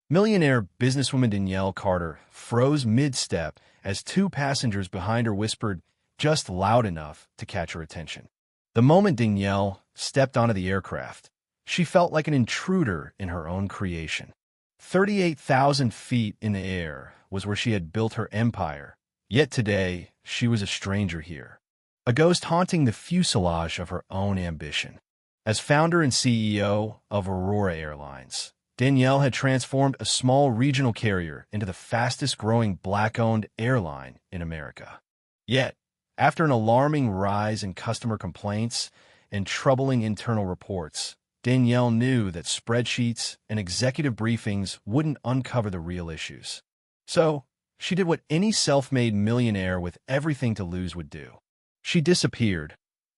Millionaire businesswoman Danielle Carter froze mid-step as two passengers behind her whispered just loud enough to catch her attention. The moment Danielle stepped onto the aircraft, she felt like an intruder in her own creation. 38,000 feet in the air was where she had built her empire, yet today she was a stranger here, a ghost haunting the fuselage of her own ambition. As founder and CEO of Aurora Airlines, Danielle had transformed a small regional carrier into the fastest-growing Black-owned airline in America. Yet, after an alarming rise in customer complaints and troubling internal reports, Danielle knew that spreadsheets and executive briefings wouldn't uncover the real issues. So, she did what any self-made millionaire with everything to lose would do. She disappeared,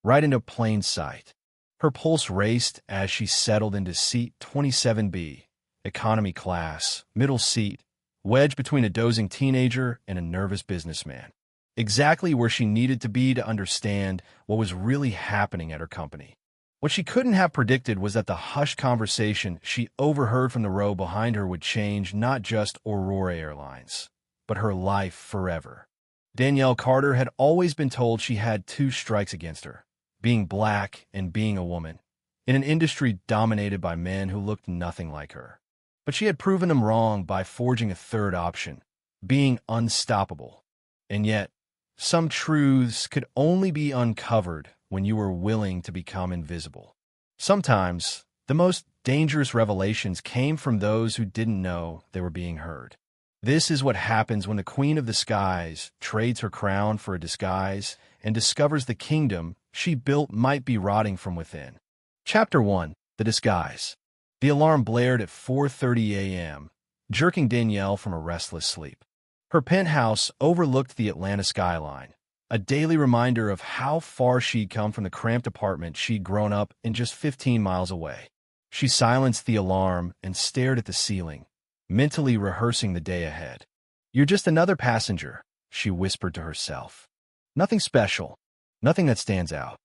right into plain sight. Her pulse raced as she settled into seat 27B, economy class, middle seat, wedged between a dozing teenager and a nervous businessman. Exactly where she needed to be to understand what was really happening at her company. What she couldn't have predicted was that the hushed conversation she overheard from the row behind her would change not just Aurora Airlines, but her life forever. Danielle Carter had always been told she had two strikes against her, being Black and being a woman, in an industry dominated by men who looked nothing like her. But she had proven them wrong by forging a third option, being unstoppable. And yet, some truths could only be uncovered when you were willing to become invisible. Sometimes, the most dangerous revelations came from those who didn't know they were being heard. This is what happens when the Queen of the Skies trades her crown for a disguise and discovers the kingdom she built might be rotting from within. Chapter 1. The Disguise. The alarm blared at 4:30 a.m., jerking Danielle from a restless sleep. Her penthouse overlooked the Atlanta skyline, a daily reminder of how far she'd come from the cramped apartment she'd grown up in just 15 miles away. She silenced the alarm and stared at the ceiling, mentally rehearsing the day ahead. "You're just another passenger," she whispered to herself. "Nothing special, nothing that stands out."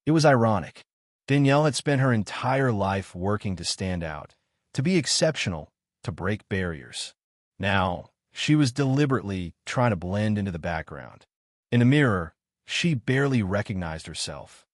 It was ironic. Danielle had spent her entire life working to stand out, to be exceptional, to break barriers. Now, she was deliberately trying to blend into the background. In the mirror, she barely recognized herself,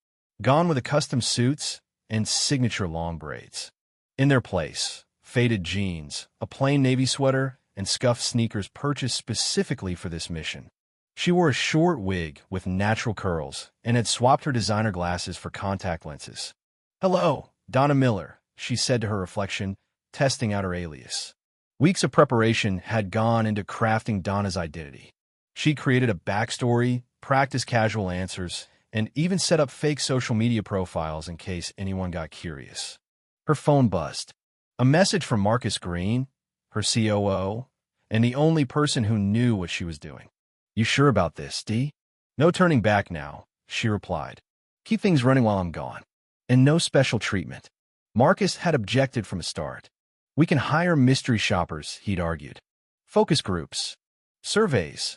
gone with the custom suits and signature long braids. In their place, faded jeans, a plain navy sweater, and scuffed sneakers purchased specifically for this mission. She wore a short wig with natural curls and had swapped her designer glasses for contact lenses. "Hello, Donna Miller," she said to her reflection, testing out her alias. Weeks of preparation had gone into crafting Donna's identity. She created a backstory, practiced casual answers, and even set up fake social media profiles in case anyone got curious. Her phone buzzed. A message from Marcus Green, her COO, and the only person who knew what she was doing. "You sure about this, D?" "No turning back now," she replied. "Keep things running while I'm gone. And no special treatment." Marcus had objected from the start. "We can hire mystery shoppers," he'd argued. "Focus groups. Surveys.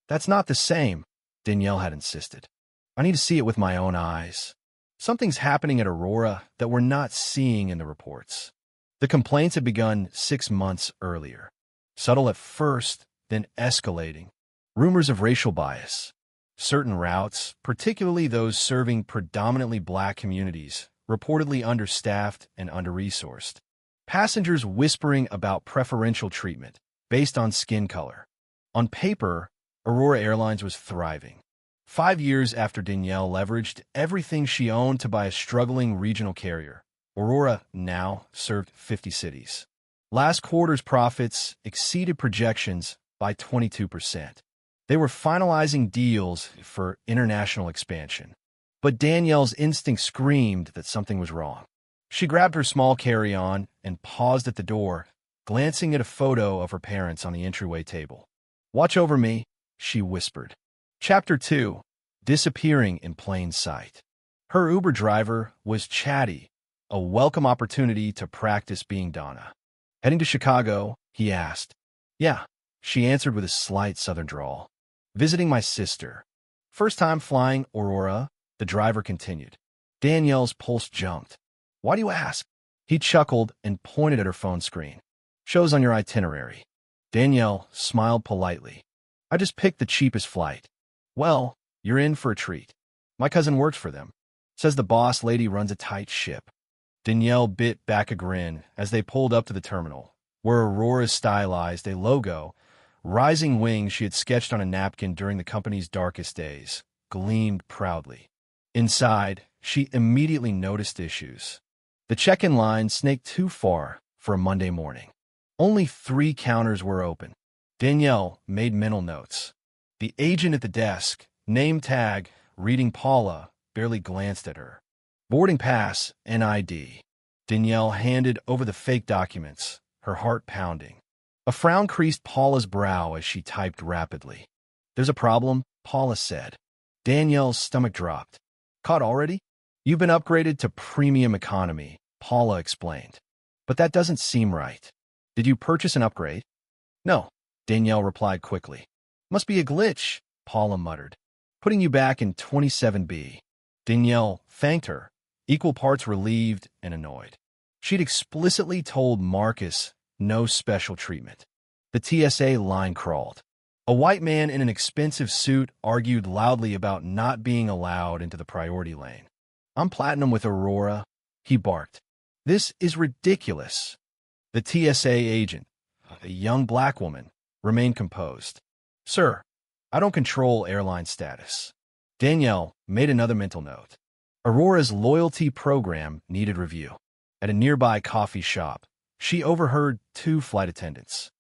That's not the same," Danielle had insisted. "I need to see it with my own eyes. Something's happening at Aurora that we're not seeing in the reports." The complaints had begun 6 months earlier. Subtle at first, then escalating. Rumors of racial bias. Certain routes, particularly those serving predominantly Black communities, reportedly understaffed and under-resourced. Passengers whispering about preferential treatment based on skin color. On paper, Aurora Airlines was thriving. 5 years after Danielle leveraged everything she owned to buy a struggling regional carrier, Aurora now served 50 cities. Last quarter's profits exceeded projections by 22%. They were finalizing deals for international expansion. But Danielle's instinct screamed that something was wrong. She grabbed her small carry-on and paused at the door, glancing at a photo of her parents on the entryway table. "Watch over me," she whispered. Chapter 2. Disappearing in plain sight. Her Uber driver was chatty, a welcome opportunity to practice being Donna. "Heading to Chicago?" he asked. "Yeah," she answered with a slight southern drawl. "Visiting my sister." "First time flying Aurora?" the driver continued. Danielle's pulse jumped. "Why do you ask?" He chuckled and pointed at her phone screen. Shows on your itinerary. Danielle smiled politely. I just picked the cheapest flight. Well, you're in for a treat. My cousin works for them. Says the boss lady runs a tight ship. Danielle bit back a grin as they pulled up to the terminal, where Aurora stylized a logo, rising wings she had sketched on a napkin during the company's darkest days, gleamed proudly. Inside, she immediately noticed issues. The check-in line snaked too far for a Monday morning. Only 3 counters were open. Danielle made mental notes. The agent at the desk, name tag, reading Paula, barely glanced at her. Boarding pass and ID. Danielle handed over the fake documents, her heart pounding. A frown creased Paula's brow as she typed rapidly. There's a problem, Paula said. Danielle's stomach dropped. Caught already? You've been upgraded to premium economy, Paula explained. But that doesn't seem right. Did you purchase an upgrade? No, Danielle replied quickly. Must be a glitch, Paula muttered. Putting you back in 27B. Danielle thanked her, equal parts relieved and annoyed. She'd explicitly told Marcus no special treatment. The TSA line crawled. A white man in an expensive suit argued loudly about not being allowed into the priority lane. I'm platinum with Aurora, he barked. This is ridiculous. The TSA agent, a young black woman, remained composed. Sir, I don't control airline status. Danielle made another mental note. Aurora's loyalty program needed review. At a nearby coffee shop, she overheard 2 flight attendants.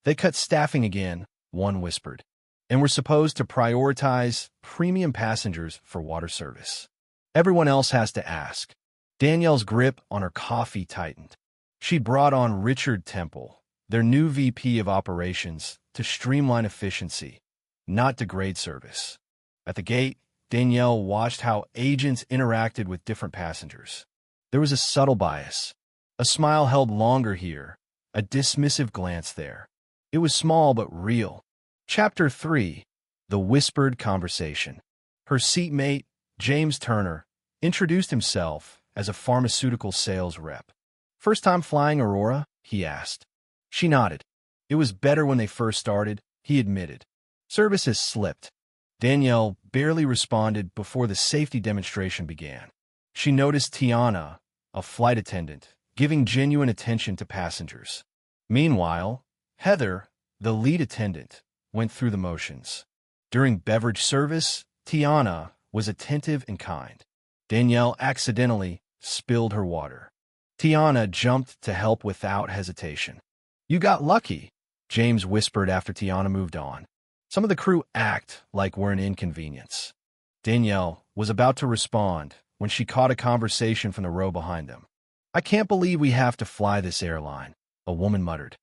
They cut staffing again, one whispered, and were supposed to prioritize premium passengers for water service. Everyone else has to ask. Danielle's grip on her coffee tightened. She'd brought on Richard Temple, their new VP of operations, to streamline efficiency, not degrade service. At the gate, Danielle watched how agents interacted with different passengers. There was a subtle bias. A smile held longer here, a dismissive glance there. It was small but real. Chapter 3. The Whispered Conversation. Her seatmate, James Turner, introduced himself as a pharmaceutical sales rep. First time flying Aurora? He asked. She nodded. It was better when they first started, he admitted. Service has slipped. Danielle barely responded before the safety demonstration began. She noticed Tiana, a flight attendant, giving genuine attention to passengers. Meanwhile, Heather, the lead attendant, went through the motions. During beverage service, Tiana was attentive and kind. Danielle accidentally spilled her water. Tiana jumped to help without hesitation. You got lucky, James whispered after Tiana moved on. Some of the crew act like we're an inconvenience. Danielle was about to respond when she caught a conversation from the row behind them. I can't believe we have to fly this airline, a woman muttered.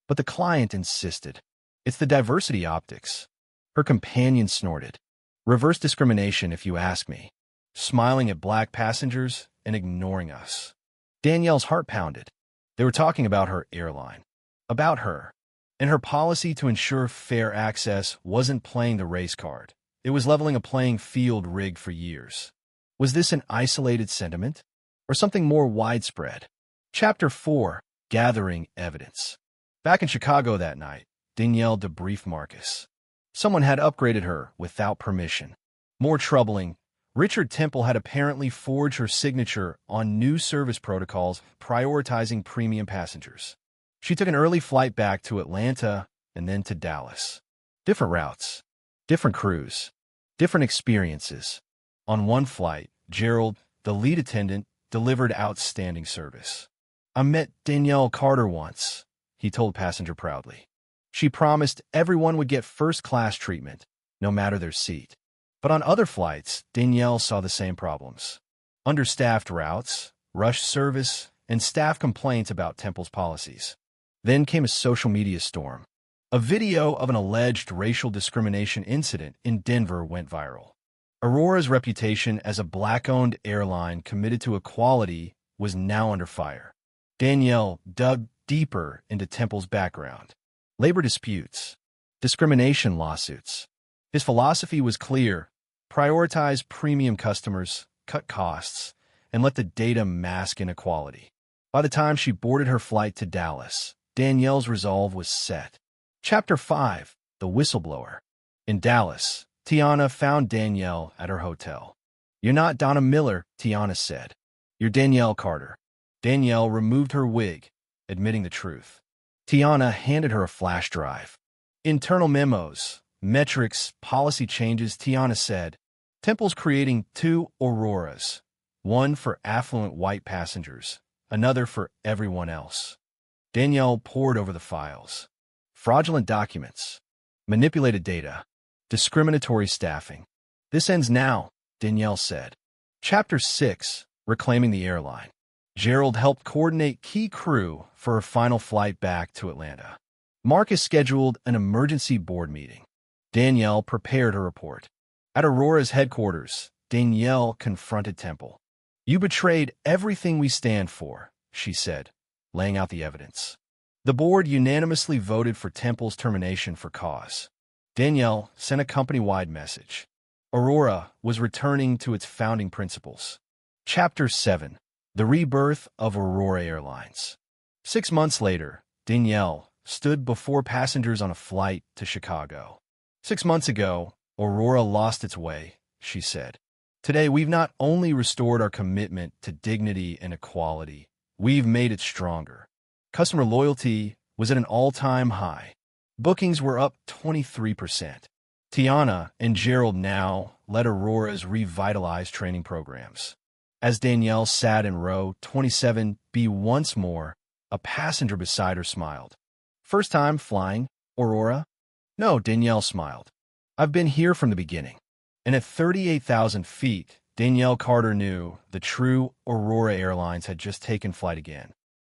But the client insisted. It's the diversity optics. Her companion snorted. Reverse discrimination, if you ask me. Smiling at black passengers and ignoring us. Danielle's heart pounded. They were talking about her airline. About her. And her policy to ensure fair access wasn't playing the race card. It was leveling a playing field rigged for years. Was this an isolated sentiment? Or something more widespread? Chapter 4. Gathering Evidence. Back in Chicago that night, Danielle debriefed Marcus. Someone had upgraded her without permission. More troubling, Richard Temple had apparently forged her signature on new service protocols prioritizing premium passengers. She took an early flight back to Atlanta and then to Dallas. Different routes, different crews, different experiences. On one flight, Gerald, the lead attendant, delivered outstanding service. I met Danielle Carter once, he told passenger proudly. She promised everyone would get first-class treatment, no matter their seat. But on other flights, Danielle saw the same problems. Understaffed routes, rushed service, and staff complaints about Temple's policies. Then came a social media storm. A video of an alleged racial discrimination incident in Denver went viral. Aurora's reputation as a black-owned airline committed to equality was now under fire. Danielle dug deeper into Temple's background. Labor disputes, discrimination lawsuits. His philosophy was clear: prioritize premium customers, cut costs, and let the data mask inequality. By the time she boarded her flight to Dallas, Danielle's resolve was set. Chapter 5. The Whistleblower. In Dallas, Tiana found Danielle at her hotel. "You're not Donna Miller," Tiana said. "You're Danielle Carter." Danielle removed her wig, admitting the truth. Tiana handed her a flash drive. "Internal memos, metrics, policy changes," Tiana said. "Temple's creating 2 Auroras, one for affluent white passengers, another for everyone else." Danielle pored over the files. Fraudulent documents, manipulated data, discriminatory staffing. "This ends now," Danielle said. Chapter 6. Reclaiming the Airline. Gerald helped coordinate key crew for her final flight back to Atlanta. Marcus scheduled an emergency board meeting. Danielle prepared her report. At Aurora's headquarters, Danielle confronted Temple. "You betrayed everything we stand for," she said, laying out the evidence. The board unanimously voted for Temple's termination for cause. Danielle sent a company-wide message. Aurora was returning to its founding principles. Chapter 7. The Rebirth of Aurora Airlines. 6 months later, Danielle stood before passengers on a flight to Chicago. 6 months ago, Aurora lost its way, she said. Today, we've not only restored our commitment to dignity and equality, we've made it stronger. Customer loyalty was at an all-time high. Bookings were up 23%. Tiana and Gerald now led Aurora's revitalized training programs. As Danielle sat in row 27B once more, a passenger beside her smiled. "First time flying, Aurora?" "No," Danielle smiled. "I've been here from the beginning." And at 38,000 feet, Danielle Carter knew the true Aurora Airlines had just taken flight again.